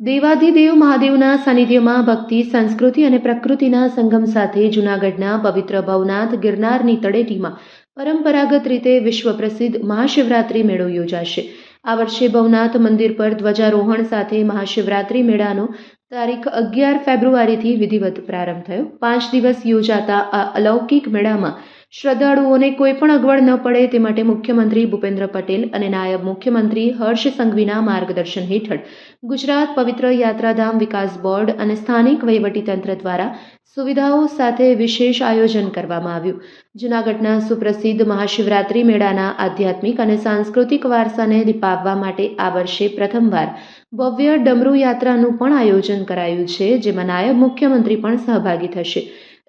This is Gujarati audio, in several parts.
દેવાધિદેવ મહાદેવના સાનિધ્યમાં ભક્તિ, સંસ્કૃતિ અને પ્રકૃતિના સંગમ સાથે જૂનાગઢના પવિત્ર ભવનાથ ગિરનારની તળેટીમાં પરંપરાગત રીતે વિશ્વ પ્રસિદ્ધ મહાશિવરાત્રિ મેળો યોજાશે। આ વર્ષે ભવનાથ મંદિર પર ધ્વજારોહણ સાથે મહાશિવરાત્રિ મેળાનો તારીખ 11 ફેબ્રુઆરીથી વિધિવત પ્રારંભ થયો। 5 દિવસ યોજાતા આ અલૌકિક મેળામાં શ્રદ્ધાળુઓને કોઈ પણ અગવડ ન પડે તે માટે મુખ્યમંત્રી ભૂપેન્દ્ર પટેલ અને નાયબ મુખ્યમંત્રી હર્ષ સંઘવીના માર્ગદર્શન હેઠળ ગુજરાત પવિત્ર યાત્રાધામ વિકાસ બોર્ડ અને સ્થાનિક વહીવટીતંત્ર દ્વારા સુવિધાઓ સાથે વિશેષ આયોજન કરવામાં આવ્યું। જૂનાગઢના સુપ્રસિદ્ધ મહાશિવરાત્રિ મેળાના આધ્યાત્મિક અને સાંસ્કૃતિક વારસાને દીપાવવા માટે આ વર્ષે પ્રથમવાર ભવ્ય ડમરૂ યાત્રાનું પણ આયોજન કરાયું છે, જેમાં નાયબ મુખ્યમંત્રી પણ સહભાગી થશે।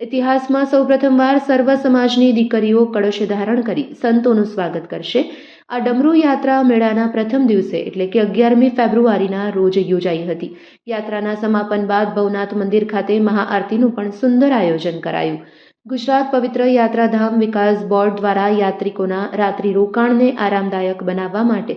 ઇતિહાસમાં સૌપ્રથમવાર સર્વ સમાજની દીકરીઓ કળશ ધારણ કરી સંતોનું સ્વાગત કરશે। આ ડમરૂ યાત્રા મેળાના પ્રથમ દિવસે એટલે કે 11મી ફેબ્રુઆરીના રોજ યોજાઈ હતી। યાત્રાના સમાપન બાદ ભવનાથ મંદિર ખાતે મહાઆરતીનું પણ સુંદર આયોજન કરાયું। ગુજરાત પવિત્ર યાત્રાધામ વિકાસ બોર્ડ દ્વારા યાત્રિકોના રાત્રિ રોકાણને આરામદાયક બનાવવા માટે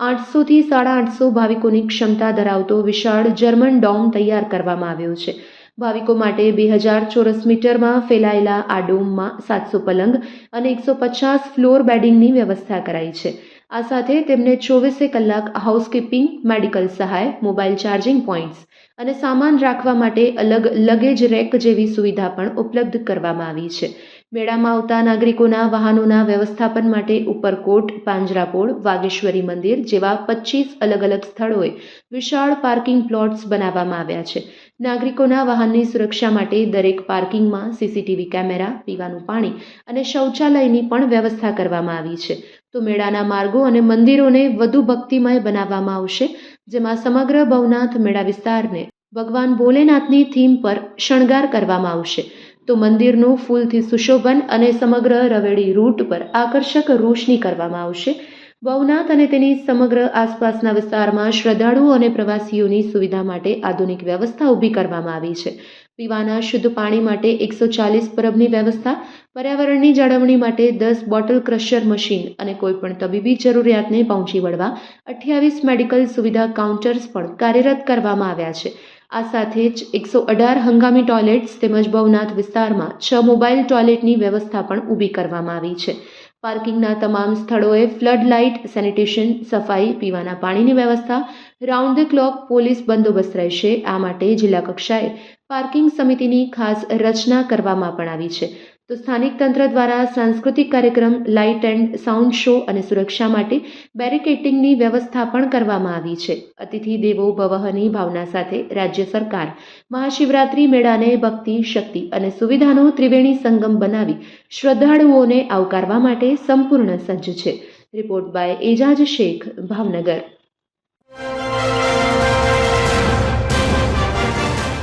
800 થી 850 ભાવિકોની ક્ષમતા ધરાવતો વિશાળ જર્મન ડોમ તૈયાર કરવામાં આવ્યો છે। ભાવિકો માટે 2000 ચોરસ મીટરમાં ફેલાયેલા આ ડોમમાં 700 પલંગ અને 150 ફ્લોર બેડિંગની વ્યવસ્થા કરાઈ છે। આ સાથે તેમને 24 કલાક હાઉસકીપિંગ, મેડિકલ સહાય, મોબાઈલ ચાર્જિંગ પોઈન્ટ્સ અને સામાન રાખવા માટે અલગ લગેજ રેક જેવી સુવિધા પણ ઉપલબ્ધ કરવામાં આવી છે। મેળામાં આવતા નાગરિકોના વાહનોના વ્યવસ્થાપન માટે ઉપરકોટ, પાંજરાપોળ, વાગેશ્વરી મંદિર જેવા 25 અલગ અલગ સ્થળોએ વિશાળ પાર્કિંગ પ્લોટ્સ બનાવવામાં આવ્યા છે। નાગરિકોના વાહનની સુરક્ષા માટે દરેક પાર્કિંગમાં સીસીટીવી કેમેરા, પીવાનું પાણી અને શૌચાલયની પણ વ્યવસ્થા કરવામાં આવી છે। તો મેળાના માર્ગો અને મંદિરોને વધુ ભક્તિમય બનાવવામાં આવશે, જેમાં સમગ્ર ભવનાથ મેળા વિસ્તારને ભગવાન ભોલેનાથની થીમ પર શણગાર કરવામાં આવશે। તો મંદિરનું ફૂલથી સુશોભન અને સમગ્ર રવેડી રૂટ પર આકર્ષક રોશની કરવામાં આવશે। ભવનાથ અને તેની સમગ્ર આસપાસના વિસ્તારમાં શ્રદ્ધાળુઓ અને પ્રવાસીઓની સુવિધા માટે આધુનિક વ્યવસ્થા ઊભી કરવામાં આવી છે। પીવાના શુદ્ધ પાણી માટે 140 પરબની વ્યવસ્થા, પર્યાવરણની જાળવણી માટે 10 બોટલ ક્રશર મશીન અને કોઈપણ તબીબી જરૂરિયાતને પહોંચી વળવા 28 મેડિકલ સુવિધા કાઉન્ટર્સ પણ કાર્યરત કરવામાં આવ્યા છે। આ સાથે જ 118 હંગામી ટોયલેટ્સ તેમજ ભવનાથ વિસ્તારમાં 6 મોબાઈલ ટોયલેટની વ્યવસ્થા પણ ઊભી કરવામાં આવી છે। પાર્કિંગના તમામ સ્થળોએ ફ્લડ લાઇટ, સેનિટેશન, સફાઈ, પીવાના પાણીની વ્યવસ્થા, રાઉન્ડ ધ ક્લોક પોલીસ બંદોબસ્ત રહેશે। આ માટે જિલ્લા કક્ષાએ પાર્કિંગ સમિતિની ખાસ રચના કરવામાં પણ આવી છે। તો સ્થાનિક તંત્ર દ્વારા સાંસ્કૃતિક કાર્યક્રમ, લાઇટ એન્ડ સાઉન્ડ શો અને સુરક્ષા માટે બેરિકેડિંગની વ્યવસ્થા પણ કરવામાં આવી છે। અતિથિ દેવો ભવઃની ભાવના સાથે રાજ્ય સરકાર મહાશિવરાત્રિ મેળાને ભક્તિ, શક્તિ અને સુવિધાનો ત્રિવેણી સંગમ બનાવી શ્રદ્ધાળુઓને આવકારવા માટે સંપૂર્ણ સજ્જ છે। Report by Ejaz Shaikh, Bhavnagar.